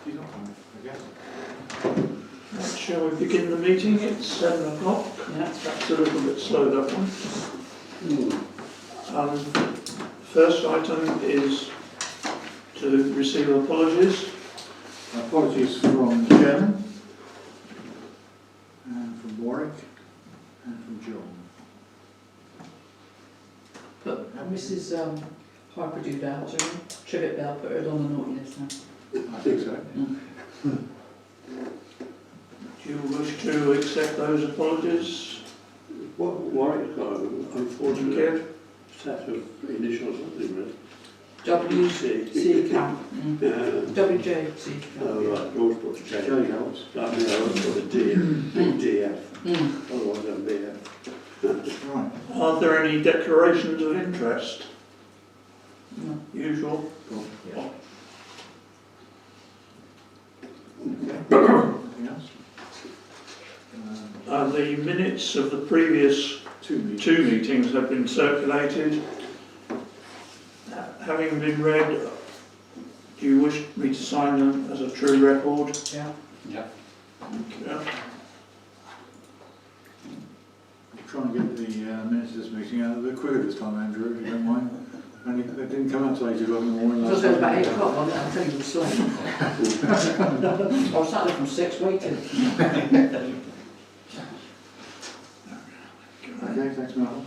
He's not coming, I guess. Right, shall we begin the meeting? It's 7 o'clock. Yeah. That's a little bit slow, that one. First item is to receive apologies. Apologies from the Chairman, and from Warwick, and from John. But Mrs. Harper due out, Trivet Bell put her on the naughty list now. I think so. Do you wish to accept those apologies? Warwick got an unfortunate Okay. set of initials, I think, really. WC Camp. WJC Camp. Oh, right, George put a J. J helps. I mean, I always put a D, big DF. Otherwise, I'm BF. Right. Are there any declarations of interest? No. Usual. Okay. Anything else? The minutes of the previous Two meetings. two meetings have been circulated. Having been read, do you wish me to sign them as a true record? Yeah. Yeah. Yeah. We'll try and get the minutes of this meeting out a bit quicker this time, Andrew, if you don't mind. And they didn't come out till 8 o'clock in the morning. It was about 8 o'clock, wasn't it? I'm telling you, it was slow. I was sat there from 6 waiting. Okay, thanks, Malcolm.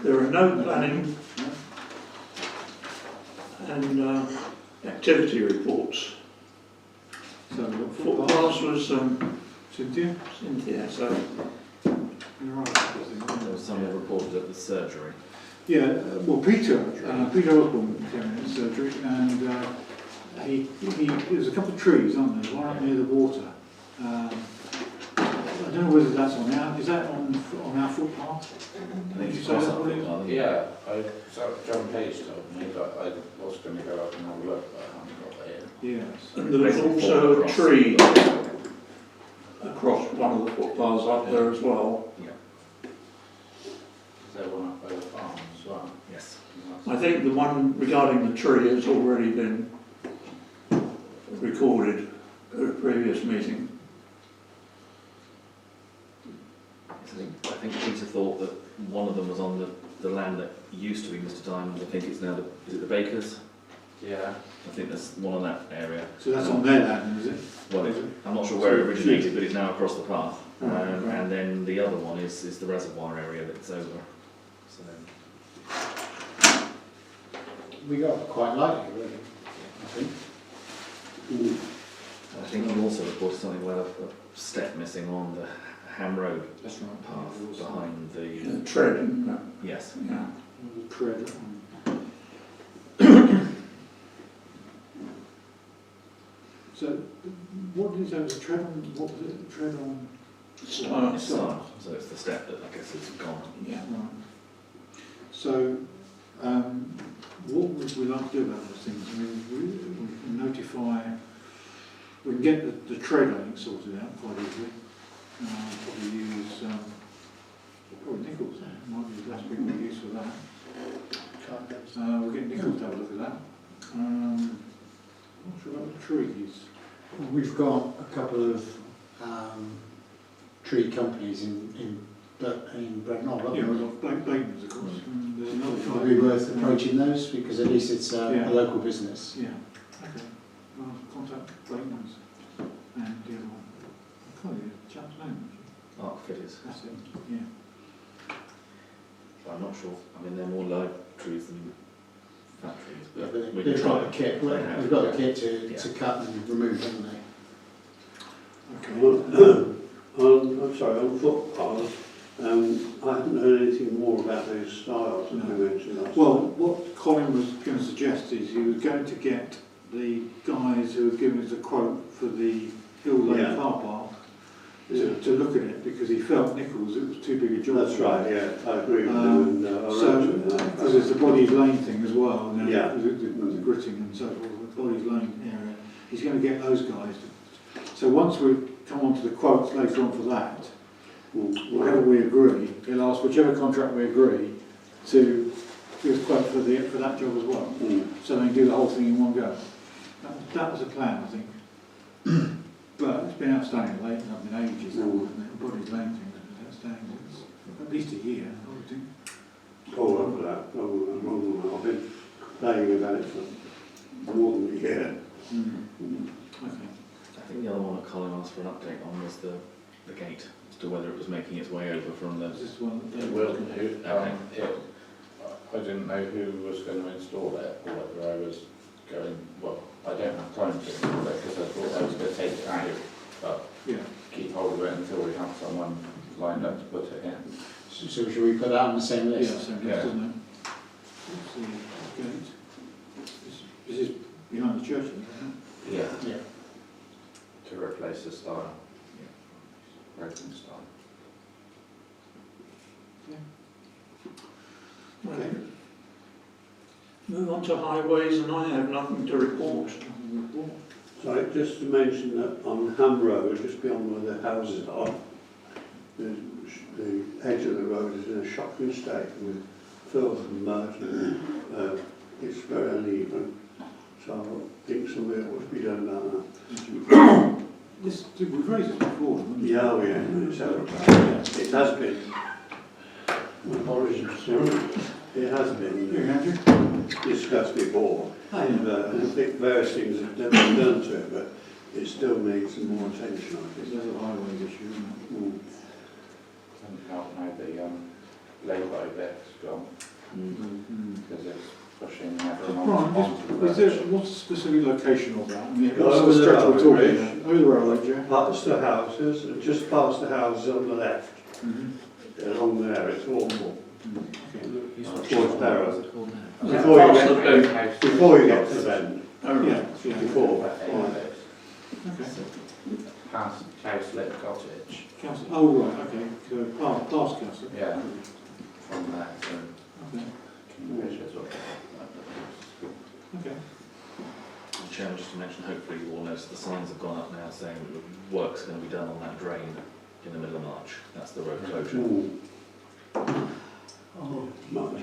There are no planning and activity reports. So, we've got Footpaths was Cynthia? Cynthia, so You're right. There was someone reported at the surgery. Yeah, well, Peter Osborne came in at surgery, and there's a couple of trees, aren't there? One up near the water. I don't know whether that's on our, is that on our footpath? I think Did you it's say across that, that please? footpath. Yeah, John Page told me that I was going to go up and have a look, but I haven't got there. Yes. and there was also a tree across one of the footpaths up there as well. Is there one up by the farm as well? Yes. I think the one regarding the tree has already been recorded at a previous meeting. I think Peter thought that one of them was on the land that used to be Mr. Diamond. I think it's now is it the Bakers? Yeah. I think there's one on that area. So that's on their land, is it? Well, Is it? I'm not sure where it originated, but it's now across the path. Right. And then the other one is the reservoir area that's over. So We got quite lightly, really, I think. I think you also reported something where a step missing on the Ham Road That's right. path behind the. Tread, isn't it? Yes. Yeah. The tread. So, what did you say was a tread on, what was it, a tread on? Start. So it's the step that I guess is gone. Yeah. Right. So, what would we like to do about those things? I mean, we can notify, we can get the tread, I think, sorted out quite easily. Probably use, probably Nichols, might be the best people to use for that. We'll get Nichols to have a look at that. Not sure about the trees. We've got a couple of tree companies in Brent Knoll, haven't Yeah, we? we've got Blakeman's, of course. And there's another guy. Would it be worth approaching those, because at least it's Yeah. a local business. Yeah, okay. Well, contact Blakeman's and the other one. I can't remember the chap's name, actually. Arc fitters. That's it, yeah. But I'm not sure. I mean, they're more live trees than factories. Yeah, But but we can they've try got the it. kit, They have. we've got the kit Yeah. to cut and remove, haven't they? Okay. I'm sorry, on footpaths, I haven't heard anything more about those styles that we mentioned last Well, time. what Colin was going to suggest is he was going to get the guys who had given us a quote for the Hill Lane Yeah. car park Yeah. to look at it, because he felt Nichols it was too big a job. That's for right, him. yeah, I agree with So, you. And, because there's the Bodies Lane thing as well, you know, Yeah. the gritting and so forth, the Bodies Lane area, he's going to get those guys to. So once we come on to the quotes later on for that, whatever we agree, he'll ask whichever contract we agree to give us quote for that job as well. Mm. So they can do the whole thing in one go. That was the plan, I think. But it's been outstanding lately, I've been ages now, hasn't it? Everybody's laying things, it's outstanding. It's at least a year, I would think. Oh, over that. Oh, I've been complaining about it for more than a year. Okay. I think the other one that Colin asked for an update on was the gate, as to whether it was making its way over from the... Is this one that It they will will? do. I didn't know who was going to install it, or whether I was going, well, I don't have time to install it, because I thought I was going to take it out, but Yeah. keep hold of it until we have someone lined up to put it in. So should we put that on the same Yeah, list? same Yeah. list, isn't it? Let's see, gate. This is behind the church, isn't it? Yeah. Yeah. To replace the style. Broken style. Okay. Move on to highways, and I have nothing to report. Sorry, just to mention that on Ham Road, just beyond where the houses are, the edge of the road is in a shocking state with filth and mud, and it's very uneven. So I think something ought to be done about that. We've raised this before, haven't we? Yeah, we have. It has been. It has been discussed before. I think various things have been done to it, but it still needs some more attention, I think. There's a highways issue, isn't Doesn't help now the lay-by bit's gone, because it's pushing everyone Brian, onto the is there, road. what's the specific location of that? I mean, Over what's the the stretch we're railway talking bridge. about? Over the railway, yeah? Past the houses, and just past the houses on the left, along there, it's awful. Towards Barrow. Before you get to the bend. Yeah, Before. Okay. Past Cowslip Cottage. Council, oh, right, okay, so past council. Yeah. From that, so Okay, Kingfishers or okay. Chairman, just to mention, hopefully you all notice the signs have gone up now saying that the work's going to be done on that drain in the middle of March. That's the road closure. Much.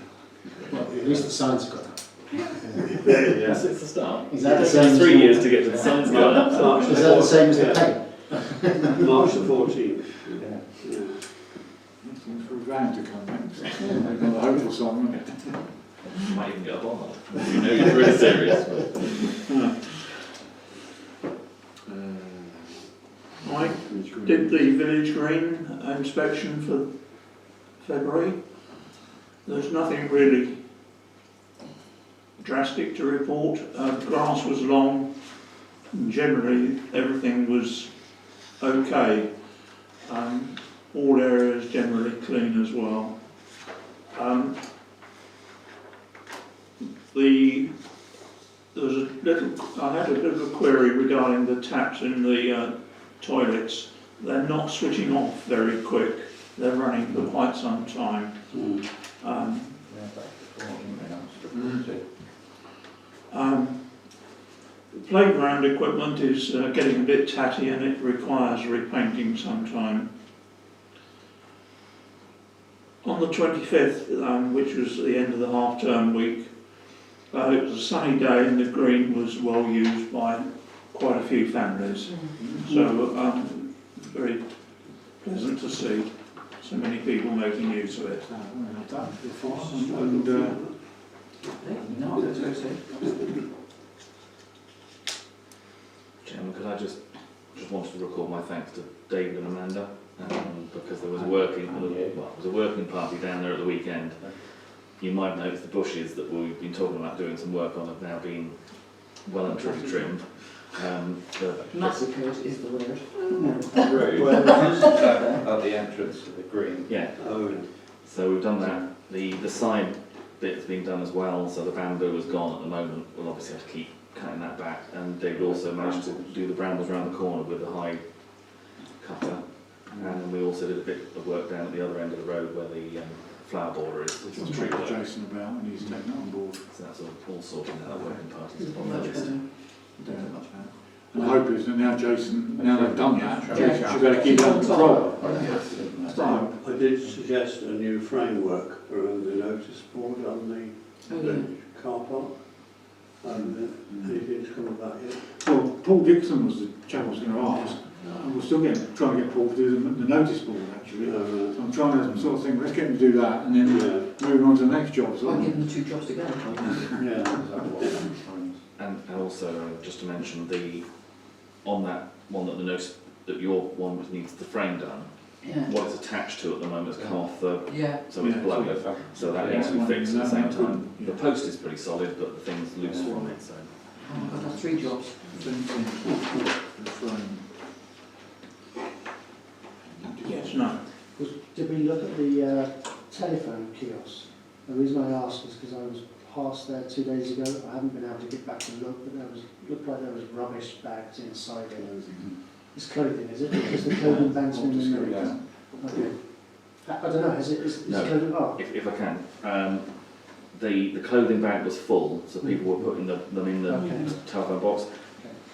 Well, at least the signs have got up. Yes, it's the start. Is that the It same takes as 3 the- years to get to the signs going up. March Is that the same as the yeah. paint? March the 14th. yeah. Yeah. Looking for a van to come next. They've got a hopeful song, isn't it? You might even get a bond. You know you're really serious. I did the village green inspection for February. There's nothing really drastic to report. The grass was long. Generally, everything was okay. All areas generally clean as well. There was I had a bit of a query regarding the taps in the toilets. They're not switching off very quick. They're running for quite some time. The playground equipment is getting a bit tatty and it requires repainting sometime. On the 25th, which was the end of the half-term week, it was a sunny day and the green was well used by quite a few families. So very pleasant to see so many people making use of it. And, No, that's very safe. Chairman, could I just wanted to record my thanks to David and Amanda, because there was a working party down there at the weekend. You might notice the bushes that we've been talking about doing some work on have now been well and truly trimmed. Massacred is the word. At the entrance to the green. Yeah, Oh, so we've done that. The side bit's been done as well, so the bamboo is gone at the moment. We'll obviously have to keep cutting that back. And David also managed to do the brambles around the corner with the high cutter. And we also did a bit of work down at the other end of the road where the flower border is, which is tree work. Jason about and he's taken it on board. So that's all sorted now, working parties. Much better. And the hope is that now Jason, now they've done that, Yeah. Jason should better keep it under control. I did suggest a new framework around the notice board on the Oh, yeah. village car park. Anything's coming back yet? Well, Paul Dixon was the chap I was going to ask, and we're still trying to get Paul to do the notice board actually. No, So I'm trying to sort of think, let's get him to do that and then move on to the next job. So I'll give them the 2 jobs to go. And also, just to mention, on that one that the notice, that your one which needs the frame done, Yeah. what it's attached to at the moment is come off the, Yeah. so it's Yeah, blown. So that needs to be fixed at the same time. Yeah. The post is pretty solid, but the thing's loose from it, so. Oh my God, that's 3 jobs. the frame. Yes, no. Did we look at the telephone kiosk? The reason I asked is because I was past there 2 days ago. I haven't been able to get back and look, but looked like there was rubbish bags inside it. It's clothing, is it? Because the clothing bank's been removed. Okay. I don't know, is No. clothing, oh, If I can, the clothing bag was full, so people were putting them in the Okay. telephone box. okay.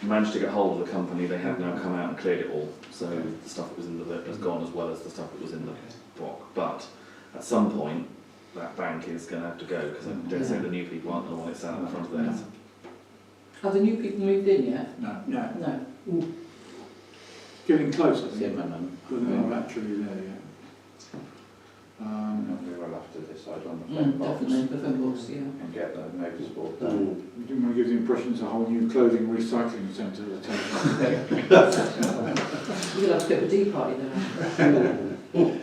Managed to get hold of the company, they have now come out and cleared it all, so the stuff that was in the bit has gone as well as the stuff that was in the box. But at some point, that bank is going to have to go, because I dare say the new people aren't going to want it sat in the front of theirs. Have the new people moved in yet? No, No. No. getting closer, Yeah, man. but they're not actually there yet. We will have to decide on the phone box Definitely, the phone box, yeah. and get the notice board no. done. We didn't want to give the impression it's a whole new clothing recycling centre at the time. We'll have to go to a tea party there.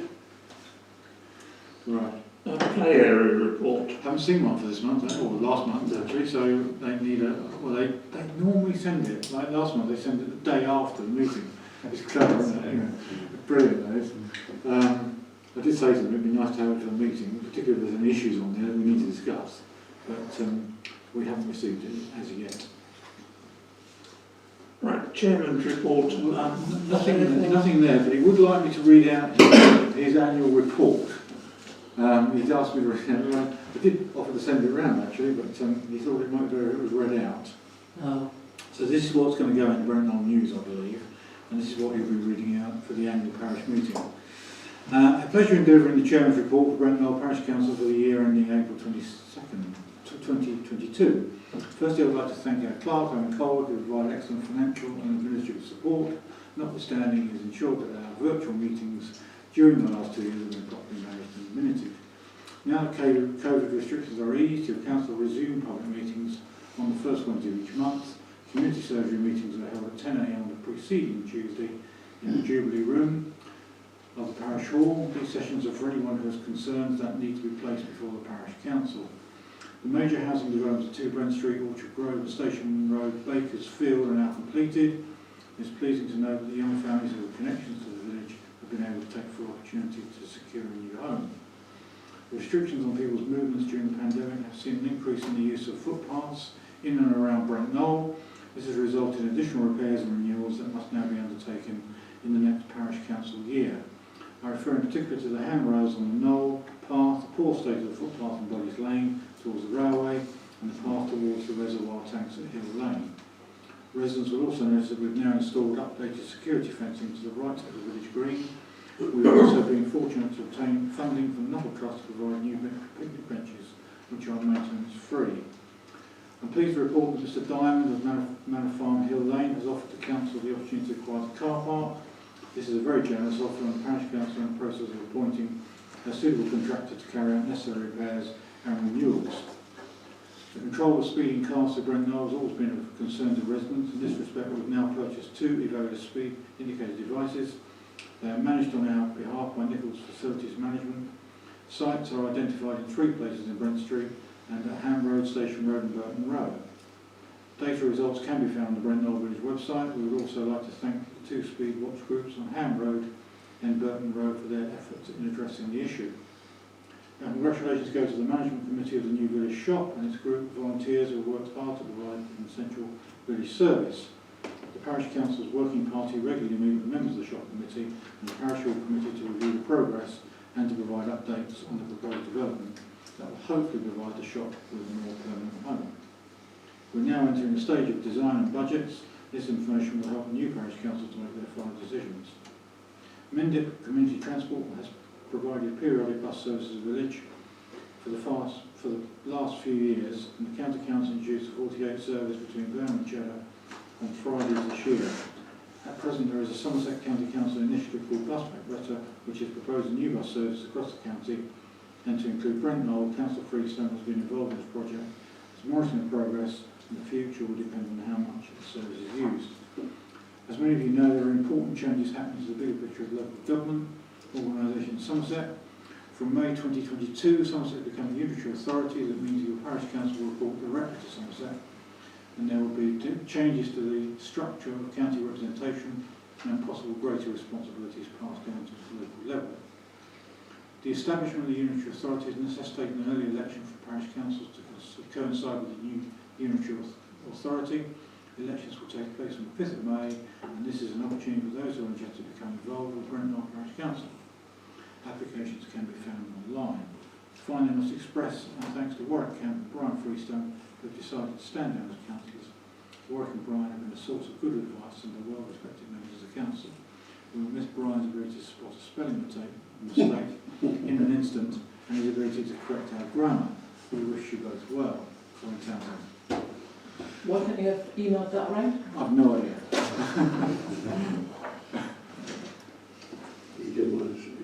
Right. Play area report. Haven't seen one for this month, or last month actually, so they need they normally send it, like last month, they send it the day after the meeting. It's clever, isn't it? You know, brilliant, that is. I did say to them, it'd be nice to have it for the meeting, particularly if there's any issues on there that we need to discuss, but we haven't received it as yet. Right, Chairman's report. Nothing there, but he would like me to read out his annual report. He's asked me to read it around. I did offer to send it around actually, but he thought it might be better if it was read out. Oh. So this is what's going to go in Brent Knoll News, I believe, and this is what he'll be reading out for the annual parish meeting. A pleasure in delivering the Chairman's report for Brent Knoll Parish Council for the year ending April 22nd, 2022. Firstly, I would like to thank our clerk, Owen Cole, who provided excellent financial and administrative support, notwithstanding he has ensured that our virtual meetings during the last 2 years have been properly managed and minuted. Now that COVID restrictions are eased, your council will resume public meetings on the first Wednesday of each month. Community surgery meetings are held at 10 a.m. the preceding Tuesday in the Jubilee Room of the Parish Hall. These sessions are for anyone who has concerns that need to be placed before the Parish Council. The major housing developments at 2 Brent Street, Orchard Grove and Station Road, Bakers Field are now completed. It's pleasing to know that the young families who have connections to the village have been able to take full opportunity to secure a new home. Restrictions on people's movements during the pandemic have seen an increase in the use of footpaths in and around Brent Knoll. This has resulted in additional repairs and renewals that must now be undertaken in the next parish council year. I refer in particular to the handrails on the Knoll path, the poor state of the footpath in Boddy's Lane towards the railway, and the path towards the reservoir tanks at Hill Lane. Residents will also notice that we've now installed updated security fencing to the right of the village green. We've also been fortunate to obtain funding from the Nuttall Trust to provide new picnic benches, which are maintenance free. I'm pleased to report that Mr Diamond of Manor Farm Hill Lane has offered the council the opportunity to acquire the car park. This is a very generous offer, and the parish council in the process of appointing a suitable contractor to carry out necessary repairs and renewals. The control of speeding cars to Brent Knoll has always been of concern to residents. In this respect, we've now purchased 2 Evola speed indicator devices. They are managed on our behalf by Nichols Facilities Management. Sites are identified in 3 places in Brent Street and at Ham Road, Station Road and Burton Road. Data results can be found on the Brent Knoll Village website. We would also like to thank the 2 speed watch groups on Ham Road and Burton Road for their efforts in addressing the issue. Now, congratulations go to the management committee of the new village shop and its group of volunteers who have worked hard to provide an essential village service. The parish council's working party regularly meet with members of the shop committee and the parish hall committee to review the progress and to provide updates on the proposed development that will hopefully provide the shop with a more permanent home. We're now entering the stage of design and budgets. This information will help the new parish council to make their final decisions. Mendip Community Transport has provided periodic bus services to the village. for the last few years, and the County Council introduced a 48 service between Glam and Cheddar on Fridays this year. At present, there is a Somerset County Council initiative called Bus Back Better, which is proposing new bus service across the county, and to include Brent Knoll. Councillor Freestone has been involved in this project. It's monitoring the progress, and the future will depend on how much the service is used. As many of you know, there are important changes happening to the bigger picture of local government organisation in Somerset. From May 2022, Somerset will become a unitary authority. That means your parish council will report directly to Somerset, and there will be changes to the structure of county representation and possible greater responsibilities passed down to the local level. The establishment of the unitary authority has necessitated an early election for parish councils to coincide with the new unitary authority. Elections will take place on the 5th of May, and this is an opportunity for those who are interested to become involved with Brent Knoll Parish Council. Applications can be found online. Finally, I must express our thanks to Warwick Camp and Brian Freestone, who have decided to stand down as councillors. Warwick and Brian have been a source of good advice and are well-respected members of the council. We will miss Brian's ability to spot a spelling mistake in an instant, and his ability to correct our grammar. We wish you both well. Colin Townsend. Why can't you have emailed that around? I've no idea. You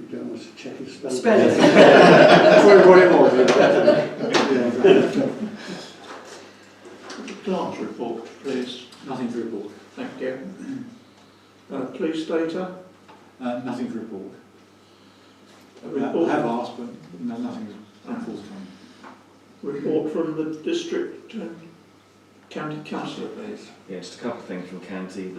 don't want to check his spelling. Spelling. That's what it was. Yeah, exactly. Clerk's report, please. Nothing to report. Thank you. Police data. Nothing to report. A I report, have asked, but no, nothing is forthcoming. report from the district county councillor, please. Yeah, just a couple of things from county.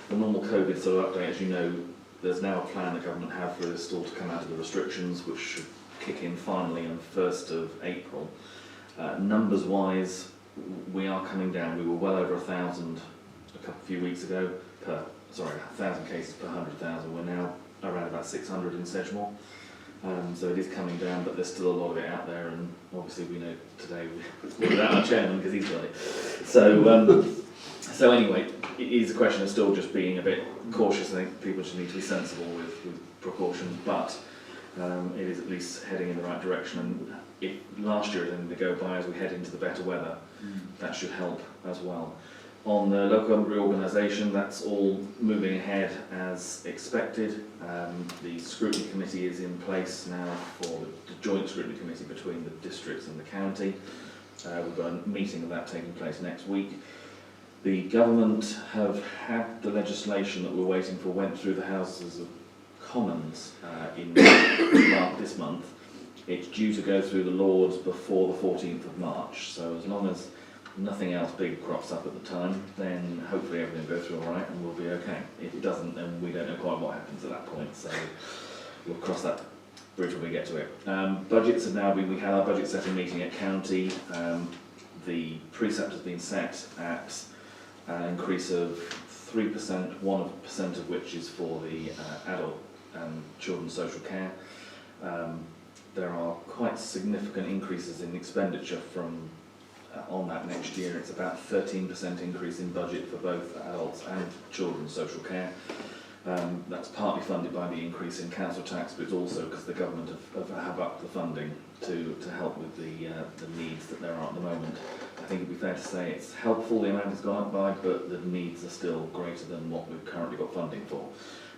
The normal COVID sort of update, as you know, there's now a plan the government have for this all to come out of the restrictions, which should kick in finally on the 1st of April. Numbers wise, we are coming down. We were well over 1,000 a few weeks ago 1,000 cases per 100,000. We're now around about 600 in Sedgemoor. So it is coming down, but there's still a lot of it out there, and obviously we know today we're without our chairman because he's got it. So anyway, it is a question of still just being a bit cautious. I think people just need to be sensible with precautions, but it is at least heading in the right direction. And if last year is only to go by as we head into the better weather, that should help as well. On the local government reorganisation, that's all moving ahead as expected. The scrutiny committee is in place now for the joint scrutiny committee between the districts and the county. We've got a meeting of that taking place next week. The government have had the legislation that we're waiting for went through the Houses of Commons in this month. It's due to go through the Lords before the 14th of March, so as long as nothing else big crops up at the time, then hopefully everything will go through all right and we'll be okay. If it doesn't, then we don't know quite what happens at that point, so we'll cross that bridge when we get to it. Budgets have now been, we had our budget setting meeting at county. The precept has been set at an increase of 3%, 1% of which is for the adult and children's social care. There are quite significant increases in expenditure from on that next year. It's about 13% increase in budget for both adults and children's social care. That's partly funded by the increase in council tax, but it's also because the government have upped the funding to help with the needs that there are at the moment. I think it'd be fair to say it's helpful, the amount has gone up by, but the needs are still greater than what we've currently got funding for.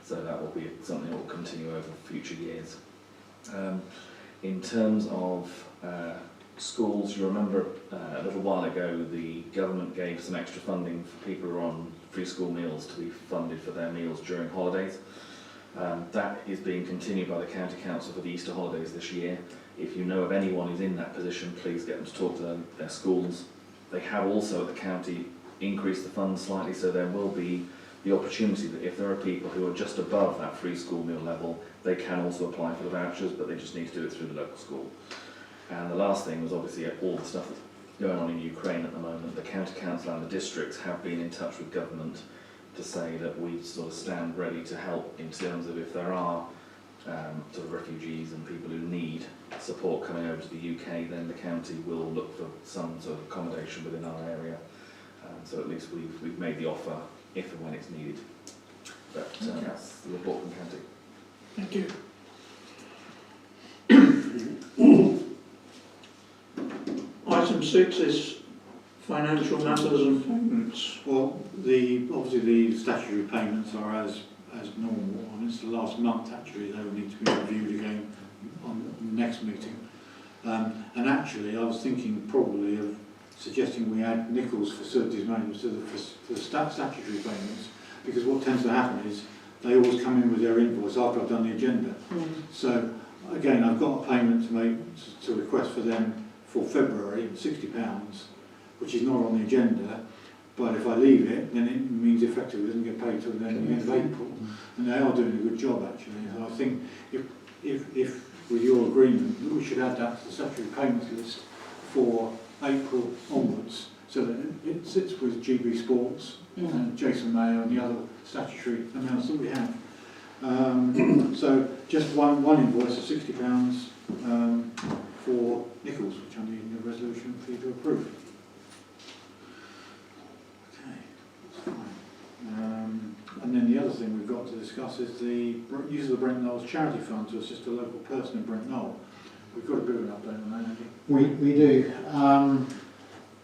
So that will be something that will continue over future years. In terms of schools, you remember a little while ago the government gave some extra funding for people who are on free school meals to be funded for their meals during holidays. That is being continued by the County Council for the Easter holidays this year. If you know of anyone who's in that position, please get them to talk to their schools. They have also at the county increased the funds slightly, so there will be the opportunity that if there are people who are just above that free school meal level, they can also apply for the vouchers, but they just need to do it through the local school. And the last thing was obviously all the stuff that's going on in Ukraine at the moment. The County Council and the districts have been in touch with government to say that we sort of stand ready to help in terms of if there are sort of refugees and people who need support coming over to the UK, then the county will look for some sort of accommodation within our area. So at least we've made the offer if and when it's needed. But that's the report from county. Thank you. 6 is financial matters and payments. Well, obviously the statutory payments are as normal, and it's the last month actually, they will need to be reviewed again on the next meeting. And actually, I was thinking probably of suggesting we add Nichols Facilities Management to the statutory payments, because what tends to happen is they always come in with their invoice after I've done the agenda. So again, I've got a payment to make to request for them for February, £60, which is not on the agenda. But if I leave it, then it means effectively it doesn't get paid till the end of April. And they are doing a good job actually. So I think if with your agreement, we should add that to the statutory payments list for April onwards, so that it sits with GB Sports and Jason Mayer and the other statutory amounts that we have. So just one invoice of £60 for Nichols, which I need a resolution for you to approve. Okay, that's fine. And then the other thing we've got to discuss is the use of the Brent Knoll Charity Fund to assist a local person in Brent Knoll. We've got a bit of an update on that, haven't We do.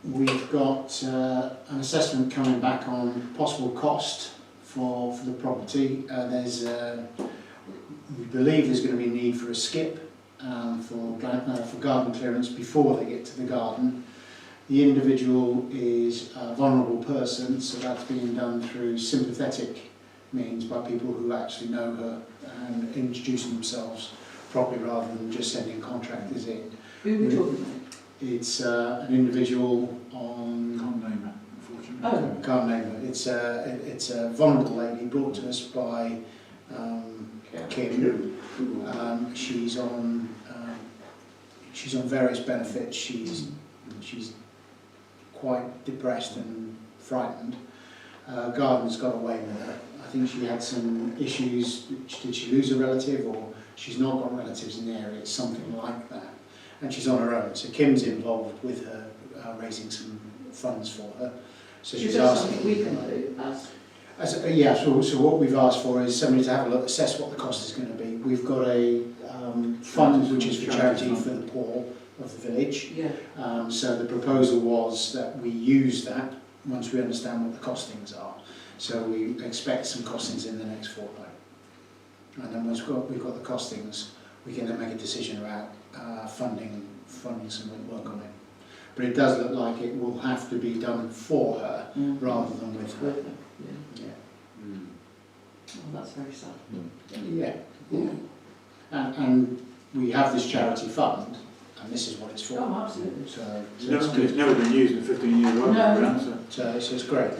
We've got an assessment coming back on possible cost for the property. We believe there's going to be a need for a skip for garden clearance before they get to the garden. The individual is a vulnerable person, so that's being done through sympathetic means by people who actually know her and introducing themselves properly rather than just sending contractors in. Who are we talking about? It's an individual on... Can't name it, unfortunately. Oh. Can't name it. It's a vulnerable lady brought to us by Kim. She's on various benefits. She's quite depressed and frightened. Garden's got away with her. I think she had some issues. Did she lose a relative, or she's not got relatives in the area? It's something like that. And she's on her own. So Kim's involved with her, raising some funds for her. So she's asking. Something we can do So what we've asked for is somebody to have a look, assess what the cost is going to be. We've got a fund which is for charity for the poor of the village. Yeah. So the proposal was that we use that once we understand what the costings are. So we expect some costings in the next fortnight. And then once we've got the costings, we can then make a decision about funding some work on it. But it does look like it will have to be done for her rather than with her. Yeah. Oh, that's very sad. Yeah. And we have this charity fund, and this is what it's for. Oh, absolutely. So It's never been used in 15 years. No. So it's great.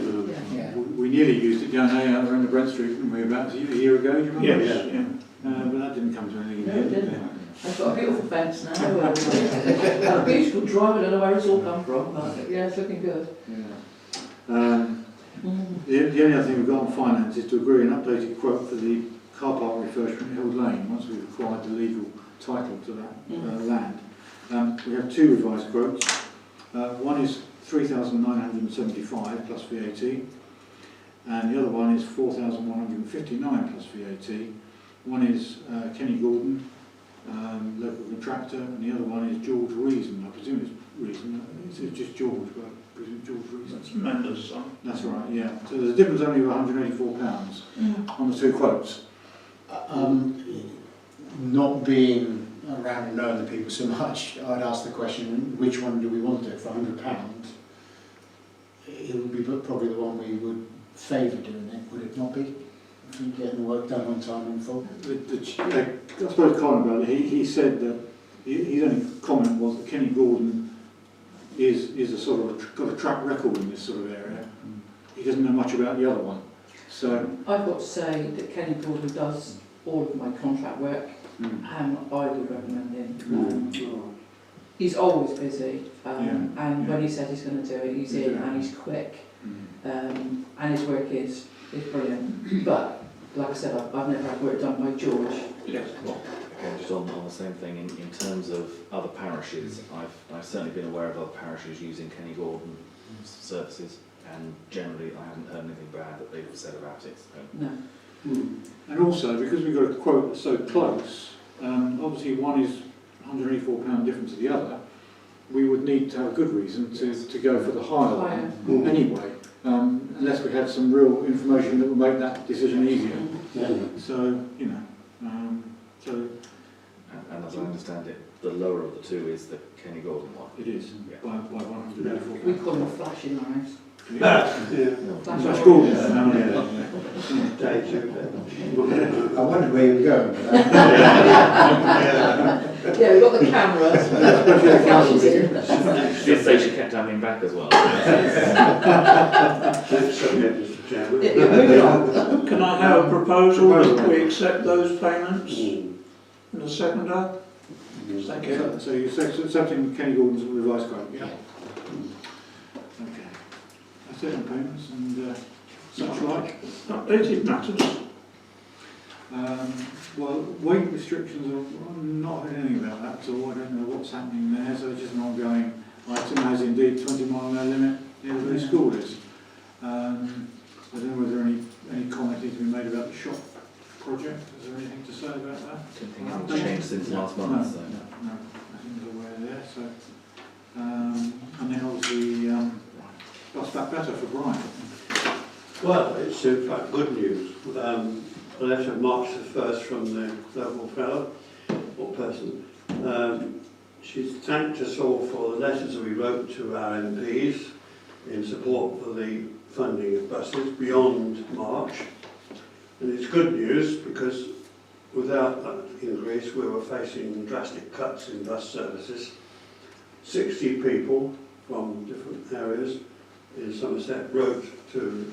Yeah. We nearly used it down there out in the Brent Street, didn't we, about a year ago, do you remember? Yes, yeah. But that didn't come to anything. No, it didn't. I've got a beautiful fence now. A beautiful drive, I don't know where it's all come from, but yeah, it's looking good. Yeah. The only other thing we've got on finance is to agree an updated quote for the car park refurbishment at Hill Lane once we've acquired the legal title to that land. We have two revised quotes. One is $3,975 plus VAT, and the other one is $4,159 plus VAT. One is Kenny Gordon, local contractor, and the other one is George Reason. I presume it's Reason. It's just George, but I presume George Reason. That's Amanda's son. That's right, yeah. So there's a difference only of £184 on the two quotes. Not being around and knowing the people so much, I'd ask the question, which one do we want to do for £100? It would be probably the one we would favour doing it, would it not be? Getting the work done on time and full. I suppose Colin about it, he said that his only comment was that Kenny Gordon is a sort of got a track record in this sort of area. He doesn't know much about the other one. So I've got to say that Kenny Gordon does all of my contract work, and I would recommend him. He's always busy, and when he said he's going to do it, he's in and he's quick, and his work is brilliant. But like I said, I've never had work done by George. Yes. Well, again, just on the same thing, in terms of other parishes, I've certainly been aware of other parishes using Kenny Gordon services, and generally I haven't heard anything bad that they've said about it. So. No. And also, because we've got a quote that's so close, obviously one is £184 different to the other, we would need to have a good reason to go for the higher Higher. one anyway, unless we had some real information that would make that decision easier. So, you know, so And as I understand it, the lower of the two is the Kenny Gordon one. it is, Yeah. by 184. We call them a flash in our house. Yeah. Flash That's on. cool. Yeah. I wondered where you were going with that. Yeah, we've got the cameras. The flashes in. She did say she kept having back as well. Next subject, Mr. Chairman. Yeah, moving on. Can I have a proposal that we accept those payments Mm. in a seconder? Thank you. So you're accepting Kenny Gordon's revised quote, yeah? Okay. That's it on payments and such like. Updated matters. Well, weight restrictions, I've not heard anything about that at all. I don't know what's happening there, so it's just an ongoing item, as indeed 20-mile limit near the village school is. I don't know whether any comment needs to be made about the shop project. Is there anything to say about that? I don't think anything's changed since last month, so. No, nothing's aware there, so. And then obviously, that's back better for Brian. Well, it's in fact good news. A letter March the 1st from the local fellow or person. She's thanked us all for the letters that we wrote to our MPs in support for the funding of buses beyond March. And it's good news because without that increase we were facing drastic cuts in bus services. 60 people from different areas in Somerset wrote to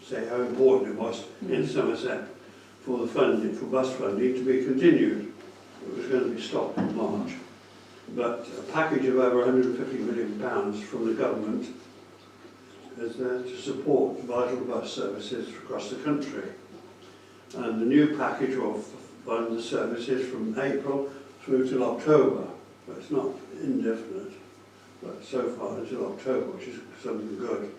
say how important it was in Somerset for the funding, for bus funding to be continued. It was going to be stopped in March. But a package of over £150 million from the government is there to support vital bus services across the country. And the new package will fund the services from April through till October. But it's not indefinite, but so far until October, which is something good.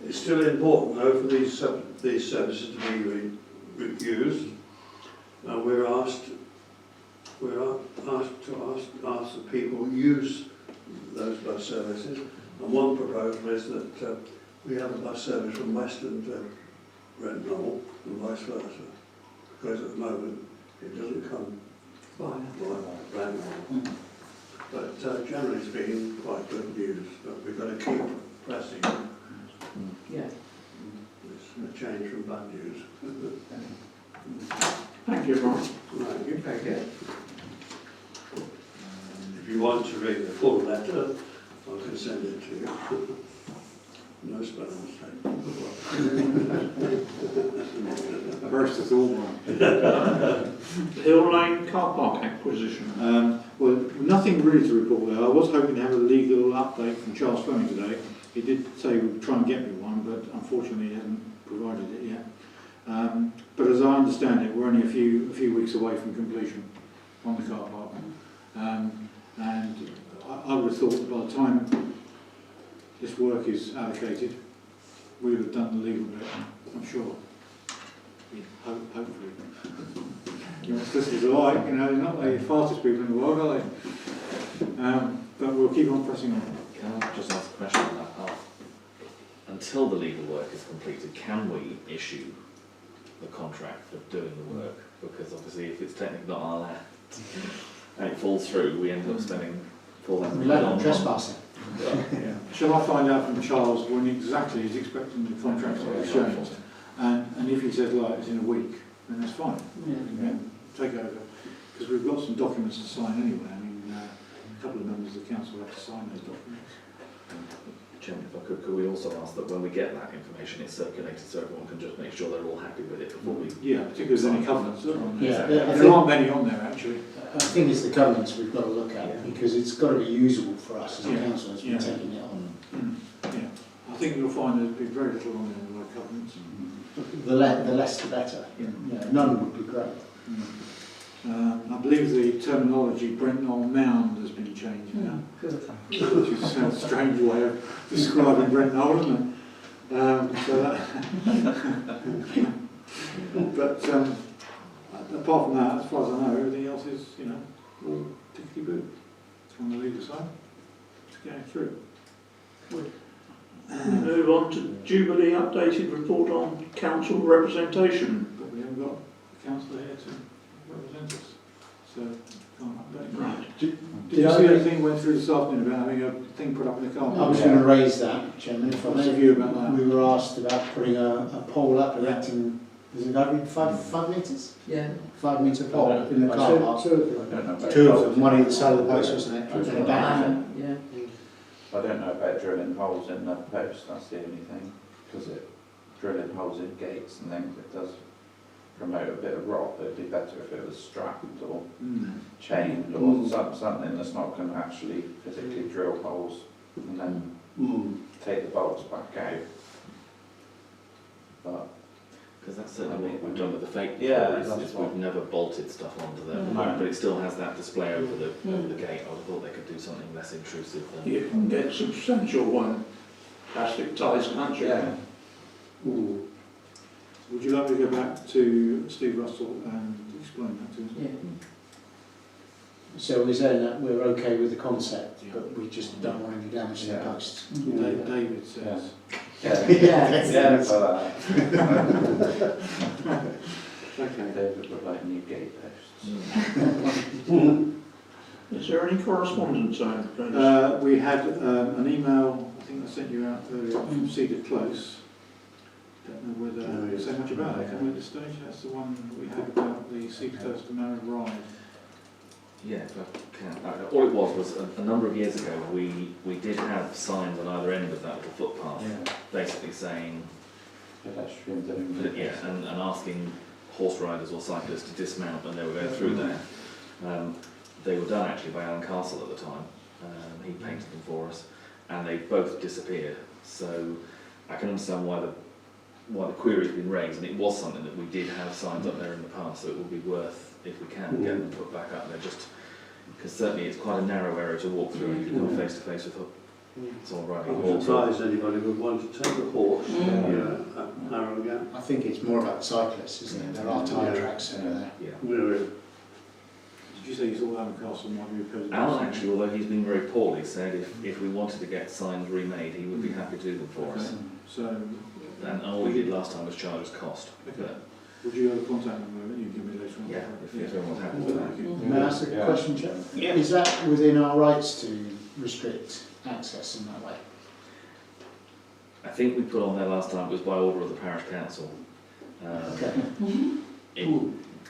It's still important though for these services to be used, and we're asked to ask the people who use those bus services. And one proposal is that we have a bus service from Western to Brent Knoll and vice versa, because at the moment it doesn't come by Brent Knoll. But generally speaking, quite good news. But we've got to keep pressing. Yeah. It's a change from bad news. Thank you, Brian. Right, you take it. If you want to read the full letter, I can send it to you. No spelling mistake. A burst of thought, Hill Lane car park acquisition. well, nothing really to report there. I was hoping to have a legal update from Charles Fleming today. He did say he would try and get me one, but unfortunately he hasn't provided it yet. But as I understand it, we're only a few weeks away from completion on the car park. And I would have thought that by the time this work is allocated, we would have done the legal bit, I'm sure. Hopefully. You know, solicitors are like, you know, they're not the fastest people in the world, are they? But we'll keep on pressing on. Can I just ask a question on that part? Until the legal work is completed, can we issue the contract of doing the work? Because obviously if it's technically not our land and it falls through, we end up spending £4,000 We let them trespassing. Yeah. Shall I find out from Charles when exactly he's expecting the contract to be exchanged? And if he says, like, it's in a week, then that's fine. Yeah. Take over. Because we've got some documents to sign anyway. I mean, a couple of members of the council have to sign those documents. Chairman, if I could we also ask that when we get that information, it's circulated so everyone can just make sure they're all happy with it before we... Yeah, particularly if there's any covenants that are on there. Yeah, There aren't many on there, actually. I think it's the covenants we've got to look at, because it's got to be usable for us as a Yeah. council as we're Yeah. taking it on. Yeah. I think you'll find there'll be very little on there in the way of covenants. The less the better. Yeah. Yeah, none would be great. I believe the terminology Brent Knoll Mound has been changed now, Good. which is a strange way of describing Brent Knoll, isn't it? So that but apart from that, as far as I know, everything else is, you know, all tickety boo on the legal side. going through. Move on to Jubilee updated report on council representation. But we haven't got the councillor here to represent us, so can't update. Right. Did Did you I see read- anything went through this afternoon about having a thing put up in the car? I was going to raise that, Chairman, if I What's the may. view about that? We were asked about putting a pole up, erecting, is it going to be 5 metres? Yeah. 5 metre pole in the car park. I don't know about Two of them, one either side of the post, wasn't it? And a back. Yeah. I don't know about drilling holes in the post, that's the only thing, because drilling holes in gates and things, it does promote a bit of rot. It'd be better if it was strapped or chained or something that's not going to actually physically drill holes and then take the bolts back out. But Because that's certainly what we've done with the fake Yeah, before, is that's we've never bolted stuff onto them, No. but it still has that display over the gate. I would have thought they could do something less intrusive than... You can get substantial plastic ties, can't you? yeah, Would you like me to go back to Steve Russell and explain that to us? Yeah. So we're saying that we're okay with the concept, Yeah. but we just don't want any damage to the Yeah. posts. David says. yeah, Yeah. for that. Okay. David would like new gate posts. Is there any correspondence on it? We had an email, I think I sent you out earlier, from Cedar Close. Don't know whether to say much about it, can we at this stage? That's the one we had about the Cedar Close to Marrow Ride. Yeah, if I can. All it was a number of years ago, we did have signs on either end of that little footpath, basically saying, Pedestrians and and asking horse riders or cyclists to dismount when they were going through there. They were done actually by Alan Castle at the time. He painted them for us, and they both disappeared. So I can understand why the query's been raised, and it was something that we did have signs up there in the past, so it would be worth, if we can, get them put back up there, just because certainly it's quite a narrow area to walk through, and you come face to face with someone riding a I'm horse. surprised anybody would want to take a horse up Narrow Gap. I think it's more about cyclists, isn't it? There are tyre tracks over there. Yeah. Really. Did you say you thought Alan Castle might be opposed to Alan actually, although he's been very poorly, said if we wanted to get signs remade, he would be happy to do them for us. So, And all we did last time was charge us cost. okay. Would you have a contact number that you can give me later on? Yeah, if everyone's happy with that. Okay. May I ask a Yeah. question, Chair? Yeah. Is that within our rights to restrict access in that way? I think we put on there last time, it was by order of the parish council. Okay.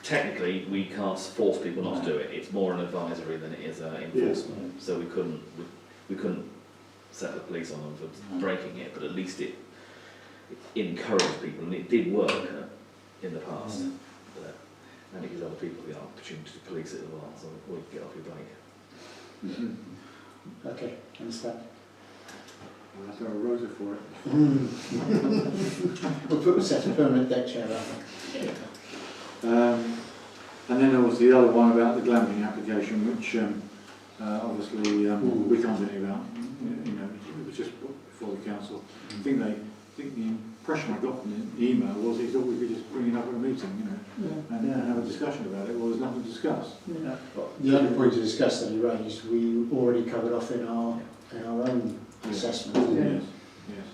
Technically, we can't force people not to do it. It's more an advisory than it is enforcement. So we couldn't set the police on them for breaking it, but at least it encouraged people, and it did work in the past. And it gives other people the opportunity to police it as well, so we get off your bike. Okay, understand. I'll have to have a rosa for it. We'll put a set of permanent deck chair up. And then there was the other one about the glamping application, which obviously we can't do anything about. You know, it was just put before the council. I think the impression I got from the email was he thought we could just bring it up at a meeting, you know, and have a discussion about it. Well, there's nothing to discuss. The only point to discuss that you raised, we already covered off in our own assessment. Yes, yes.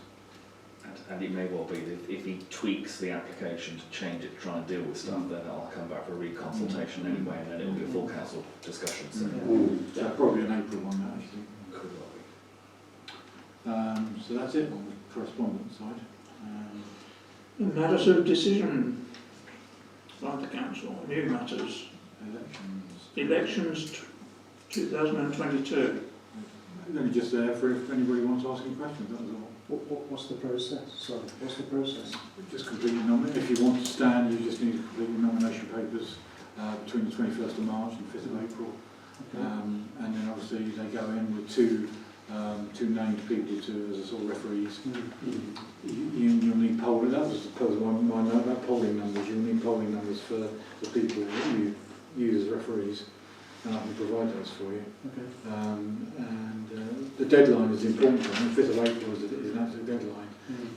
And it may well be that if he tweaks the application to change it, to try and deal with stuff, then I'll come back for a reconsultation anyway, and then it'll be a full council discussion. So So probably an April one, that actually. could well be. So that's it on the correspondence side. Matters of decision by the council, new matters, elections 2022. Only just there for if anybody wants to ask any questions, that was all. What's the process? Sorry, what's the process? Just complete your nomination. If you want to stand, you just need to complete your nomination papers between the 21st of March and 5th of April. And then obviously they go in with two named people as a sort of referees. You'll need polling. That was my note about polling numbers. You'll need polling numbers for the people that you use as referees, and I can provide those for you. The deadline is the important one. The 5th of April is an absolute deadline.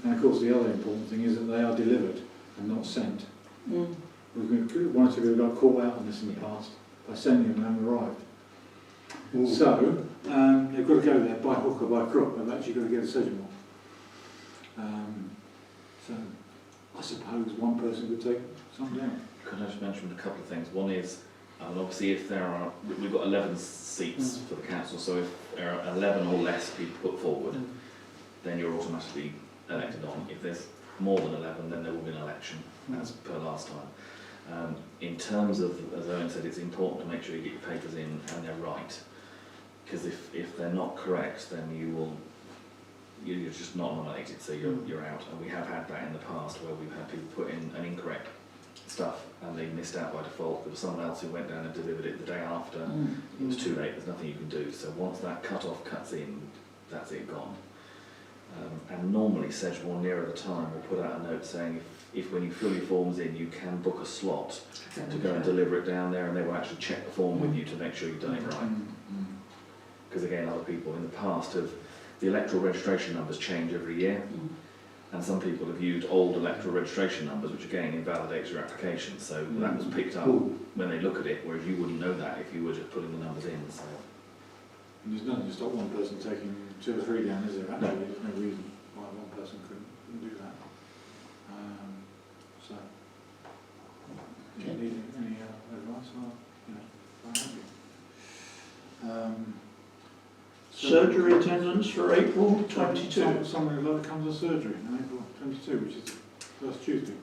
And of course the other important thing is that they are delivered and not sent. One or two people got caught out on this in the past by sending them and they haven't arrived. So, they've got to go there by hook or by crook. They've actually got to get a Sedgemoor. So, I suppose one person could take some down. Could I just mention a couple of things? One is, obviously if there are, we've got 11 seats for the council, so if there are 11 or less people put forward, then you're automatically elected on. If there's more than 11, then there will be an election, as per last time. In terms of, as Owen said, it's important to make sure you get your papers in and they're right, because if they're not correct, then you're just not nominated, so you're out. And we have had that in the past where we've had people put in an incorrect stuff and they missed out by default. There was someone else who went down and delivered it the day after. It was too late, there's nothing you can do. So once that cut-off cuts in, that's it, gone. And normally Sedgemoor nearer the time will put out a note saying if when you fill your forms in you can book a slot to go and deliver it down there, and they will actually check the form with you to make sure you've done it right. Because again, other people in the past have, the electoral registration numbers change every year, and some people have used old electoral registration numbers, which again invalidates your application. So that was picked up when they look at it, whereas you wouldn't know that if you were just putting the numbers in. So. And there's nothing to stop one person taking 2 or 3 down, is there? Actually, there's no reason why one person couldn't do that. So, if you need any advice, I'm happy. Surgery attendance for April 22. Somebody like comes to surgery in April 22, which is the first Tuesday.